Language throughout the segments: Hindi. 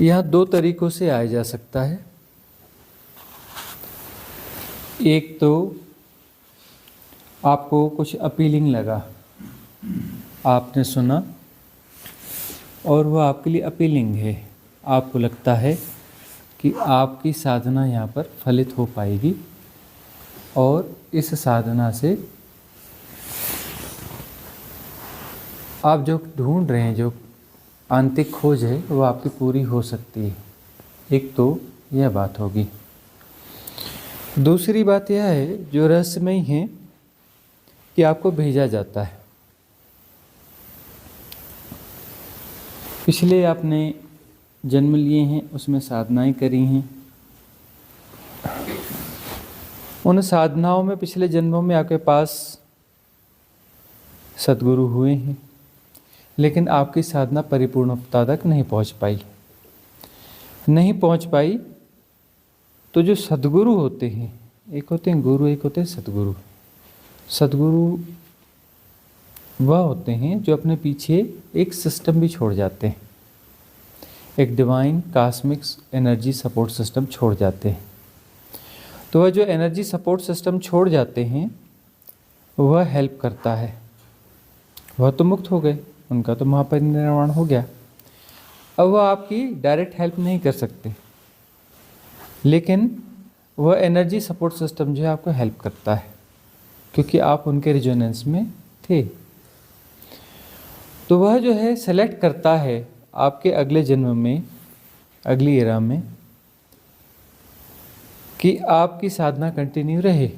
यहाँ दो तरीक़ों से आया जा सकता है। एक तो आपको कुछ अपीलिंग लगा, आपने सुना और वह आपके लिए अपीलिंग है, आपको लगता है कि आपकी साधना यहाँ पर फलित हो पाएगी और इस साधना से आप जो ढूंढ रहे हैं, जो आंतरिक खोज है, वो आपकी पूरी हो सकती है। एक तो यह बात होगी। दूसरी बात यह है जो रहस्यमयी है कि आपको भेजा जाता है। पिछले आपने जन्म लिए हैं, उसमें साधनाएं करी हैं। उन साधनाओं में पिछले जन्मों में आपके पास सद्गुरु हुए हैं, लेकिन आपकी साधना परिपूर्णता तक नहीं पहुंच पाई। तो जो सद्गुरु होते हैं, एक होते हैं गुरु, एक होते हैं सद्गुरु। सद्गुरु वह होते हैं जो अपने पीछे एक सिस्टम भी छोड़ जाते हैं, एक divine cosmic energy support system छोड़ जाते हैं। तो वह जो एनर्जी सपोर्ट सिस्टम छोड़ जाते हैं वह हेल्प करता है। वह तो मुक्त हो गए, उनका तो महापरिनिर्वाण हो गया। अब वह आपकी डायरेक्ट हेल्प नहीं कर सकते, लेकिन वह एनर्जी सपोर्ट सिस्टम जो है आपको हेल्प करता है, क्योंकि आप उनके रिजोनेंस में थे। तो वह जो है सेलेक्ट करता है आपके अगले जन्म में, अगली एरा में, कि आपकी साधना कंटिन्यू रहे।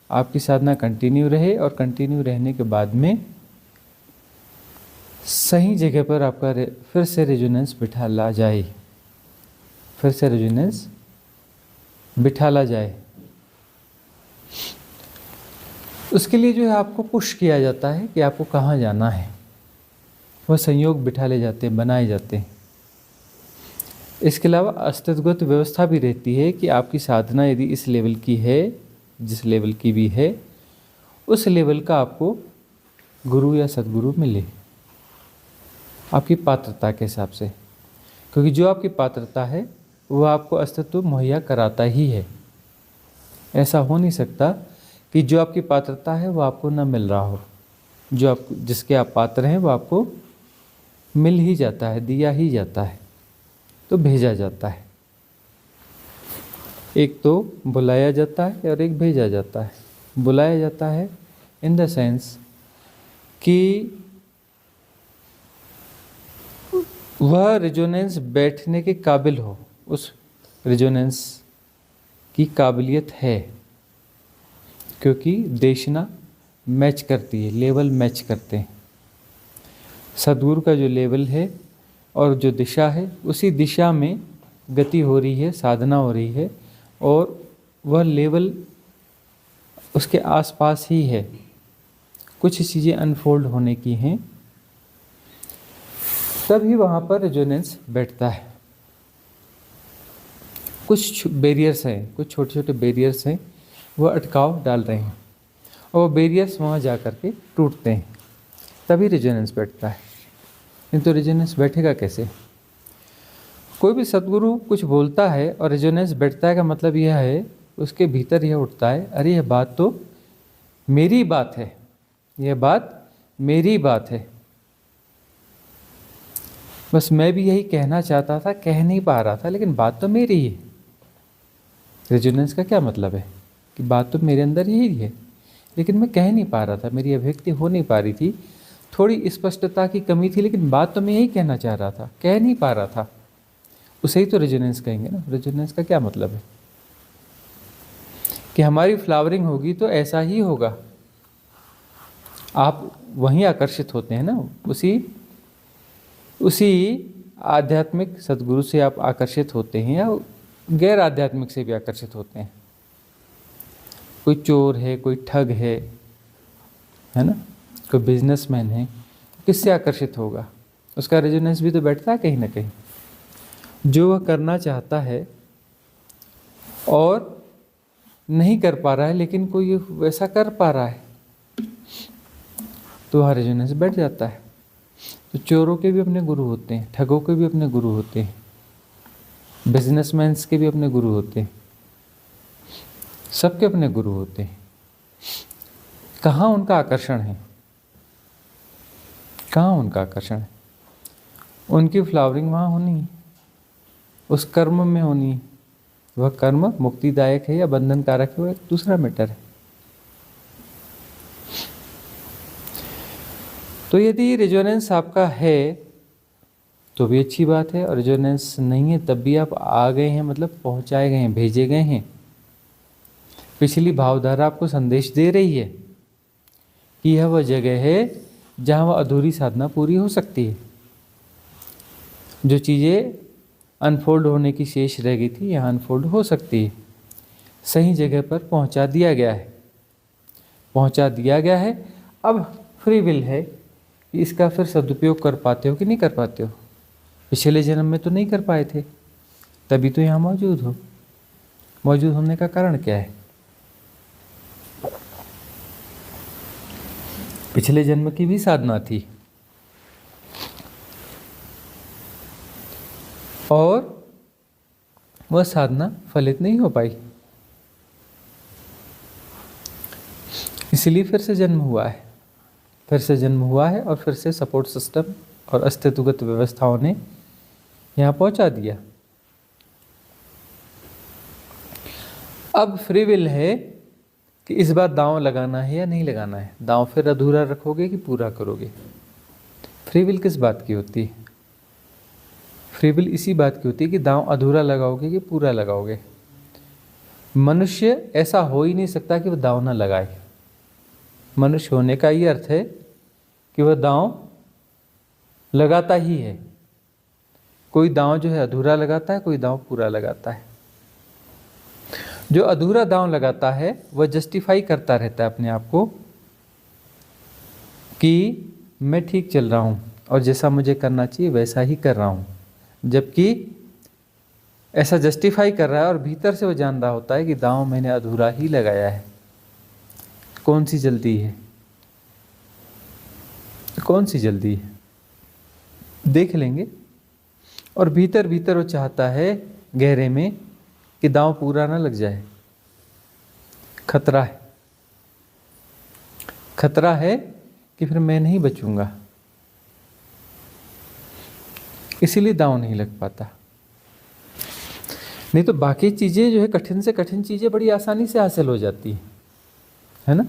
आपकी साधना कंटिन्यू रहे और कंटिन्यू रहने के बाद में सही जगह पर आपका फिर से रेजोनेंस बिठाला जाए, फिर से रेजोनेंस बिठाला जाए। उसके लिए जो है आपको पुश किया जाता है कि आपको कहाँ जाना है। वह संयोग बिठाले जाते हैं, बनाए जाते हैं। इसके अलावा अस्तित्वगत व्यवस्था भी रहती है कि आपकी साधना यदि इस लेवल की है, जिस लेवल की भी है, उस लेवल का आपको गुरु या सद्गुरु मिले आपकी पात्रता के हिसाब से, क्योंकि जो आपकी पात्रता है वह आपको अस्तित्व मुहैया कराता ही है। ऐसा हो नहीं सकता कि जो आपकी पात्रता है वो आपको न मिल रहा हो। जो आप जिसके आप पात्र हैं वो आपको मिल ही जाता है, दिया ही जाता है, तो भेजा जाता है। एक तो बुलाया जाता है और एक भेजा जाता है। बुलाया जाता है इन द सेंस कि वह रेजोनेंस बैठने के काबिल हो, उस रेजोनेंस की काबिलियत है, क्योंकि देशना मैच करती है, लेवल मैच करते हैं। सद्गुरु का जो लेवल है और जो दिशा है, उसी दिशा में गति हो रही है, साधना हो रही है, और वह लेवल उसके आसपास ही है। कुछ चीज़ें अनफोल्ड होने की हैं, तभी वहाँ पर रेजोनेंस बैठता है। कुछ बैरियर्स हैं, कुछ छोटे छोटे बैरियर्स हैं, वह अटकाव डाल रहे हैं, और वो बैरियर्स वहाँ जा कर के टूटते हैं, तभी रेजोनेंस बैठता है। नहीं तो रेजोनेंस बैठेगा कैसे? कोई भी सद्गुरु कुछ बोलता है और रेजोनेंस बैठता है का मतलब यह है, उसके भीतर यह उठता है, अरे यह बात तो मेरी बात है, यह बात मेरी बात है। बस मैं भी यही कहना चाहता था, कह नहीं पा रहा था, लेकिन बात तो मेरी ही है। रेजोनेंस का क्या मतलब है कि बात तो मेरे अंदर ही है, लेकिन मैं कह नहीं पा रहा था, मेरी अभिव्यक्ति हो नहीं पा रही थी, थोड़ी स्पष्टता की कमी थी, लेकिन बात तो मैं यही कहना चाह रहा था, कह नहीं पा रहा था। उसे ही तो रेजोनेंस कहेंगे ना। रेजोनेंस का क्या मतलब है कि हमारी फ्लावरिंग होगी तो ऐसा ही होगा। आप वहीं आकर्षित होते हैं ना, उसी आध्यात्मिक सद्गुरु से आप आकर्षित होते हैं, या गैर आध्यात्मिक से भी आकर्षित होते हैं। कोई चोर है, कोई ठग है ना, कोई बिजनेसमैन है, किससे आकर्षित होगा? उसका रेजोनेंस भी तो बैठता है कहीं ना कहीं। जो वह करना चाहता है और नहीं कर पा रहा है, लेकिन कोई वैसा कर पा रहा है, तो वह रेजोनेंस बैठ जाता है। तो चोरों के भी अपने गुरु होते हैं, ठगों के भी अपने गुरु होते हैं, बिजनेसमैन्स के भी अपने गुरु होते हैं, सबके अपने गुरु होते हैं। कहाँ उनका आकर्षण है? कहाँ उनका आकर्षण है? उनकी फ्लावरिंग वहाँ होनी, उस कर्म में होनी। वह कर्म मुक्तिदायक है या बंधनकारक है, वो एक दूसरा मैटर है। तो यदि रेजोनेंस आपका है तो भी अच्छी बात है, और रेजोनेंस नहीं है तब भी आप आ गए हैं, मतलब पहुंचाए गए हैं, भेजे गए हैं। पिछली भावधारा आपको संदेश दे रही है कि यह वह जगह है जहां वह अधूरी साधना पूरी हो सकती है। जो चीज़ें अनफोल्ड होने की शेष रह गई थी, यहाँ अनफोल्ड हो सकती है। सही जगह पर पहुंचा दिया गया है, पहुंचा दिया गया है। अब फ्री विल है कि इसका फिर सदुपयोग कर पाते हो कि नहीं कर पाते हो। पिछले जन्म में तो नहीं कर पाए थे, तभी तो यहाँ मौजूद हो। मौजूद होने का कारण क्या है? पिछले जन्म की भी साधना थी और वह साधना फलित नहीं हो पाई, इसलिए फिर से जन्म हुआ है। फिर से जन्म हुआ है और फिर से सपोर्ट सिस्टम और अस्तित्वगत व्यवस्थाओं ने यहाँ पहुँचा दिया। अब फ्री विल है कि इस बार दांव लगाना है या नहीं लगाना है। दांव फिर अधूरा रखोगे कि पूरा करोगे? फ्री विल किस बात की होती है? फ्री विल इसी बात की होती है कि दांव अधूरा लगाओगे कि पूरा लगाओगे। मनुष्य ऐसा हो ही नहीं सकता कि वह दांव ना लगाए। मनुष्य होने का ये अर्थ है कि वह दांव लगाता ही है। कोई दांव जो है अधूरा लगाता है, कोई दांव पूरा लगाता है। जो अधूरा दांव लगाता है वह जस्टिफाई करता रहता है अपने आप को कि मैं ठीक चल रहा हूँ और जैसा मुझे करना चाहिए वैसा ही कर रहा हूँ, जबकि ऐसा जस्टिफाई कर रहा है और भीतर से वो जान रहा होता है कि दांव मैंने अधूरा ही लगाया है। कौन सी जल्दी है? कौन सी जल्दी है? देख लेंगे। और भीतर भीतर वो चाहता है गहरे में कि दांव पूरा ना लग जाए। खतरा है, खतरा है कि फिर मैं नहीं बचूंगा, इसीलिए दांव नहीं लग पाता। नहीं तो बाकी चीज़ें जो है, कठिन से कठिन चीज़ें बड़ी आसानी से हासिल हो जाती है ना।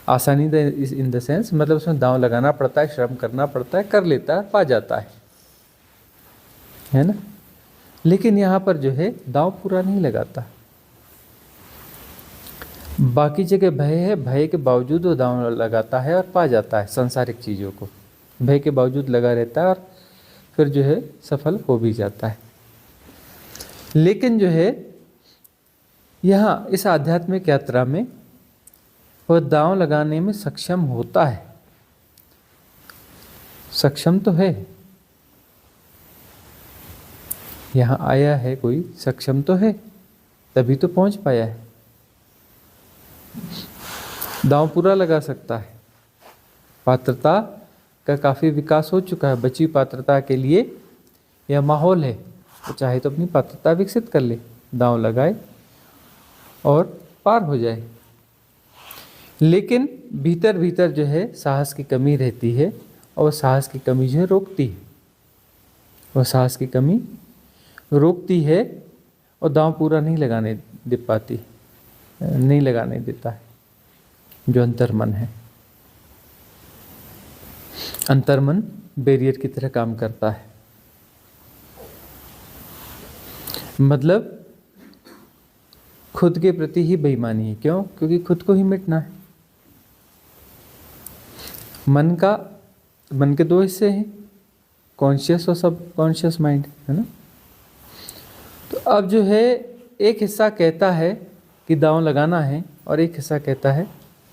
आसानी इन द सेंस मतलब उसमें दांव लगाना पड़ता है, श्रम करना पड़ता है, कर लेता है, पा जाता है ना। लेकिन यहाँ पर जो है दांव पूरा नहीं लगाता। बाकी जगह भय है, भय के बावजूद वो दांव लगाता है और पा जाता है सांसारिक चीज़ों को। भय के बावजूद लगा रहता है और फिर जो है सफल हो भी जाता है। लेकिन जो है यहाँ इस आध्यात्मिक यात्रा में वह दांव लगाने में सक्षम होता है। सक्षम तो है, यहाँ आया है कोई, सक्षम तो है, तभी तो पहुंच पाया है। दांव पूरा लगा सकता है। पात्रता का काफ़ी विकास हो चुका है। बची पात्रता के लिए यह माहौल है, तो चाहे तो अपनी पात्रता विकसित कर ले, दांव लगाए और पार हो जाए। लेकिन भीतर भीतर जो है साहस की कमी रहती है और वह साहस की कमी जो है रोकती है। वह साहस की कमी रोकती है और दांव पूरा नहीं लगाने दे पाती, नहीं लगाने देता है जो अंतर्मन है। अंतर्मन बैरियर की तरह काम करता है। मतलब खुद के प्रति ही बेईमानी है। क्यों? क्योंकि खुद को ही मिटना है। मन के दो हिस्से हैं, कॉन्शियस और सब कॉन्शियस माइंड, है ना। तो अब जो है एक हिस्सा कहता है कि दांव लगाना है और एक हिस्सा कहता है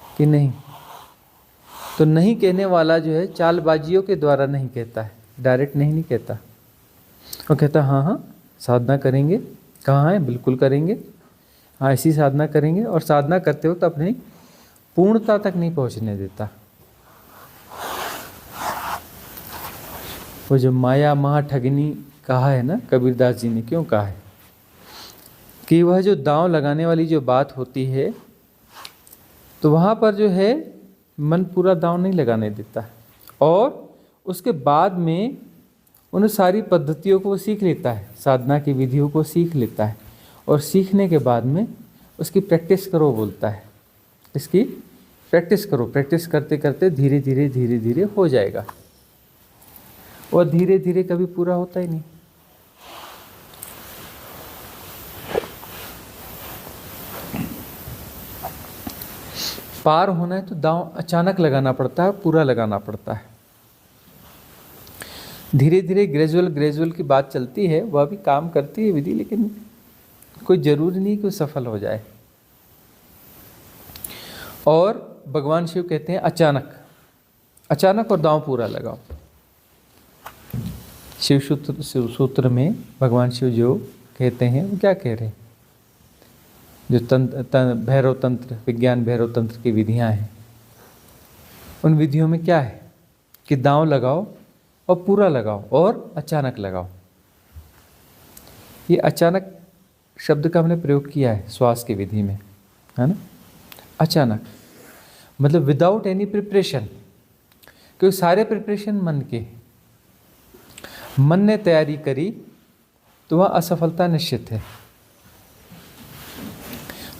कि नहीं। तो नहीं कहने वाला जो है चालबाजियों के द्वारा नहीं कहता है, डायरेक्ट नहीं कहता। वो कहता हाँ हाँ साधना करेंगे। कहाँ है? बिल्कुल करेंगे, हाँ ऐसी साधना करेंगे। और साधना करते वक्त अपनी पूर्णता तक नहीं पहुँचने देता। वो जो माया महा ठगनी कहा है ना, कबीरदास जी ने क्यों कहा है कि वह जो दांव लगाने वाली जो बात होती है, तो वहाँ पर जो है मन पूरा दांव नहीं लगाने देता, और उसके बाद में उन सारी पद्धतियों को सीख लेता है, साधना की विधियों को सीख लेता है, और सीखने के बाद में उसकी प्रैक्टिस करो बोलता है। इसकी प्रैक्टिस करो, प्रैक्टिस करते करते धीरे धीरे धीरे धीरे हो जाएगा, और धीरे धीरे कभी पूरा होता ही नहीं। पार होना है तो दांव अचानक लगाना पड़ता है, पूरा लगाना पड़ता है। धीरे धीरे ग्रेजुअल की बात चलती है, वह भी काम करती है विधि, लेकिन कोई जरूरी नहीं कि वो सफल हो जाए। और भगवान शिव कहते हैं अचानक और दांव पूरा लगाओ। शिव सूत्र में भगवान शिव जो कहते हैं वो क्या कह रहे हैं, जो भैरव तंत्र, विज्ञान भैरव तंत्र की विधियां हैं, उन विधियों में क्या है कि दांव लगाओ और पूरा लगाओ और अचानक लगाओ। ये अचानक शब्द का हमने प्रयोग किया है श्वास की विधि में, है ना। अचानक मतलब विदाउट एनी प्रिपरेशन, क्योंकि सारे प्रिपरेशन मन के, मन ने तैयारी करी तो वह असफलता निश्चित है।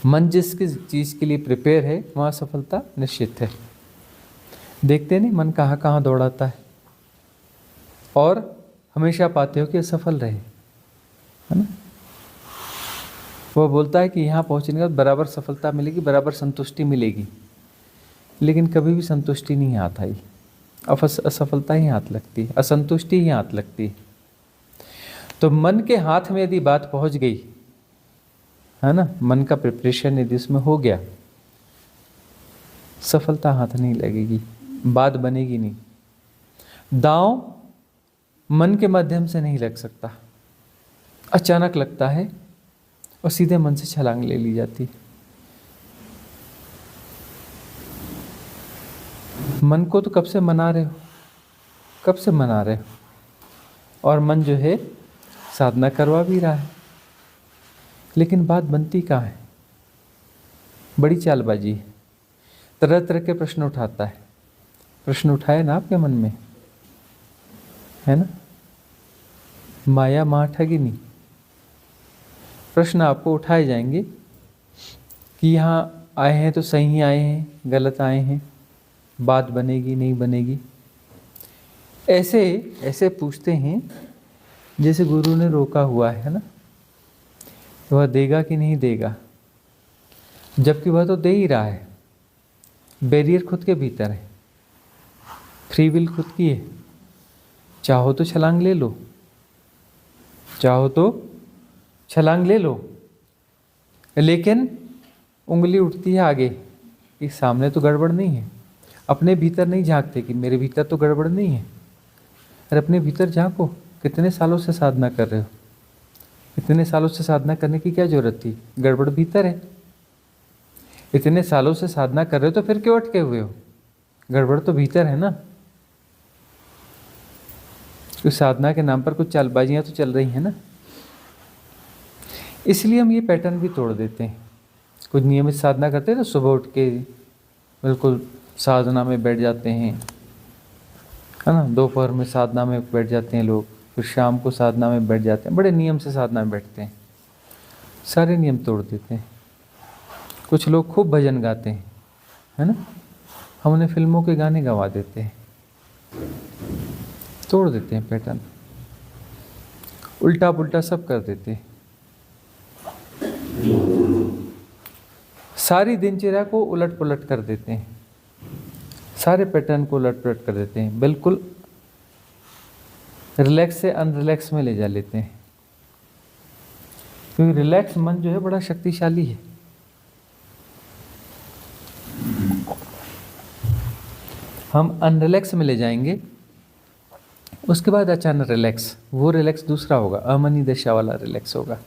मन जिस चीज़ के लिए प्रिपेयर है वहाँ सफलता निश्चित है। देखते नहीं मन कहाँ कहाँ दौड़ाता है, और हमेशा पाते हो कि असफल रहे, है ना। वह बोलता है कि यहाँ पहुँचने के बाद बराबर सफलता मिलेगी, बराबर संतुष्टि मिलेगी, लेकिन कभी भी संतुष्टि नहीं हाथ आई, असफलता ही हाथ लगती है, असंतुष्टि ही हाथ लगती है। तो मन के हाथ में यदि बात पहुँच गई, है ना, मन का प्रिपरेशन यदि इसमें हो गया, सफलता हाथ नहीं लगेगी, बात बनेगी नहीं। दांव मन के माध्यम से नहीं लग सकता, अचानक लगता है और सीधे मन से छलांग ले ली जाती। मन को तो कब से मना रहे हो, कब से मना रहे हो, और मन जो है साधना करवा भी रहा है, लेकिन बात बनती कहाँ है। बड़ी चालबाजी है, तरह तरह के प्रश्न उठाता है। प्रश्न उठाए ना आपके मन में, है ना, माया माँ ठगिनी। प्रश्न आपको उठाए जाएंगे कि यहाँ आए हैं तो सही ही आए हैं, गलत आए हैं, बात बनेगी नहीं बनेगी। ऐसे ऐसे पूछते हैं जैसे गुरु ने रोका हुआ है ना, वह देगा कि नहीं देगा, जबकि वह तो दे ही रहा है। बैरियर खुद के भीतर है, फ्री विल खुद की है। चाहो तो छलांग ले लो, चाहो तो छलांग ले लो, लेकिन उंगली उठती है आगे कि सामने तो गड़बड़ नहीं है। अपने भीतर नहीं झांकते कि मेरे भीतर तो गड़बड़ नहीं है। अरे अपने भीतर झांको, कितने सालों से साधना कर रहे हो, इतने सालों से साधना करने की क्या जरूरत थी, गड़बड़ भीतर है। इतने सालों से साधना कर रहे हो तो फिर क्यों अटके हुए हो, गड़बड़ तो भीतर है ना। क्योंकि साधना के नाम पर कुछ चालबाजियां तो चल रही हैं ना, इसलिए हम ये पैटर्न भी तोड़ देते हैं। कुछ नियमित साधना करते हैं तो सुबह उठ के बिल्कुल साधना में बैठ जाते हैं, है ना, दोपहर में साधना में बैठ जाते हैं लोग, फिर शाम को साधना में बैठ जाते हैं, बड़े नियम से साधना में बैठते हैं, सारे नियम तोड़ देते हैं। कुछ लोग खूब भजन गाते हैं, है ना, हम उन्हें फिल्मों के गाने गवा देते हैं, तोड़ देते हैं पैटर्न, उल्टा पुल्टा सब कर देते हैं। सारी दिनचर्या को उलट पुलट कर देते हैं, सारे पैटर्न को उलट पुलट कर देते हैं, बिल्कुल रिलैक्स से अनरिलैक्स में ले जा लेते हैं। क्योंकि रिलैक्स मन जो है बड़ा शक्तिशाली है। हम अनरिलैक्स में ले जाएंगे, उसके बाद अचानक रिलैक्स, वो रिलैक्स दूसरा होगा, अमनी दशा वाला रिलैक्स होगा।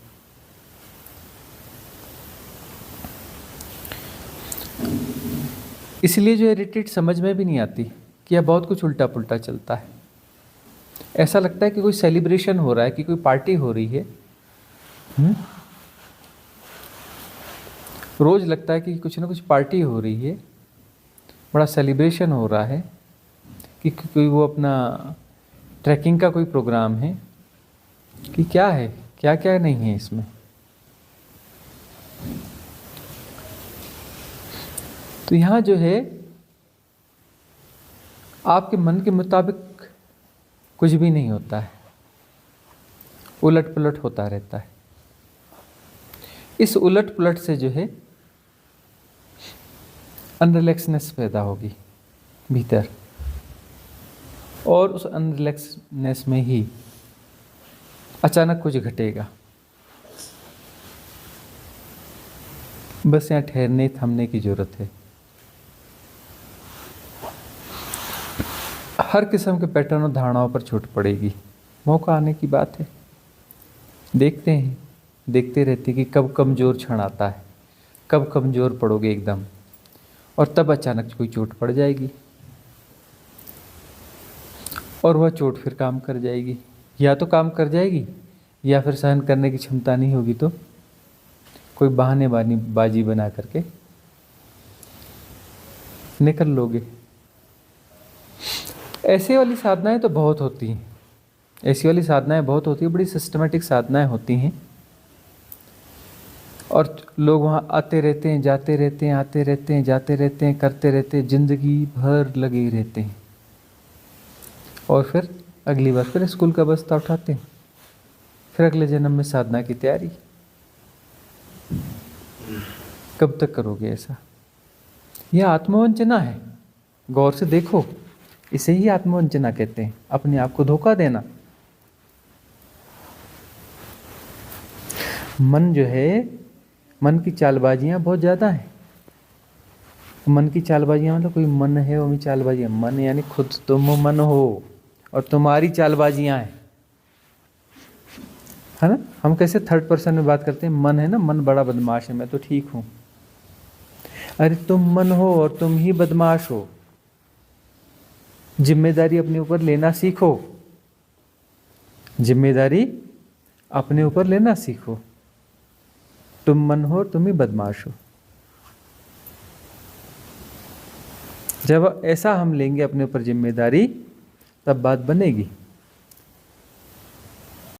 इसलिए जो है रिट्रीट समझ में भी नहीं आती कि यह बहुत कुछ उल्टा पुल्टा चलता है। ऐसा लगता है कि कोई सेलिब्रेशन हो रहा है, कि कोई पार्टी हो रही है। रोज लगता है कि कुछ ना कुछ पार्टी हो रही है, बड़ा सेलिब्रेशन हो रहा है, कि कोई वो अपना ट्रैकिंग का कोई प्रोग्राम है, कि क्या है, क्या क्या नहीं है इसमें। तो यहाँ जो है आपके मन के मुताबिक कुछ भी नहीं होता है, उलट पुलट होता रहता है। इस उलट पुलट से जो है अनरिलैक्सनेस पैदा होगी भीतर, और उस अनरिलैक्सनेस में ही अचानक कुछ घटेगा। बस यहाँ ठहरने थमने की जरूरत है। हर किस्म के पैटर्न और धारणाओं पर छूट पड़ेगी। मौका आने की बात है। देखते हैं, देखते रहते कि कब कमज़ोर क्षण आता है, कब कमज़ोर पड़ोगे एकदम, और तब अचानक कोई चोट पड़ जाएगी और वह चोट फिर काम कर जाएगी। या तो काम कर जाएगी या फिर सहन करने की क्षमता नहीं होगी तो कोई बाजी बना करके निकल लोगे। ऐसी वाली साधनाएं तो बहुत होती हैं, ऐसी वाली साधनाएं बहुत होती हैं, बड़ी सिस्टमेटिक साधनाएं होती हैं, और लोग वहाँ आते रहते हैं, जाते रहते हैं, आते रहते हैं, जाते रहते हैं, करते रहते हैं, जिंदगी भर लगे रहते हैं, और फिर अगली बार फिर स्कूल का बस्ता उठाते हैं, फिर अगले जन्म में साधना की तैयारी। कब तक करोगे ऐसा? यह आत्मवंचना है। गौर से देखो, इसे ही आत्मवंचना कहते हैं, अपने आप को धोखा देना। मन जो है, मन की चालबाजियां बहुत ज़्यादा हैं। मन की चालबाजियां मतलब कोई मन है वो भी चालबाजियां। मन यानी खुद तुम मन हो और तुम्हारी चालबाजियां हैं, है ना। हम कैसे थर्ड पर्सन में बात करते हैं, मन है ना, मन बड़ा बदमाश है, मैं तो ठीक हूं। अरे तुम मन हो और तुम ही बदमाश हो। जिम्मेदारी अपने ऊपर लेना सीखो, जिम्मेदारी अपने ऊपर लेना सीखो। तुम मन हो, तुम ही बदमाश हो। जब ऐसा हम लेंगे अपने ऊपर जिम्मेदारी, तब बात बनेगी।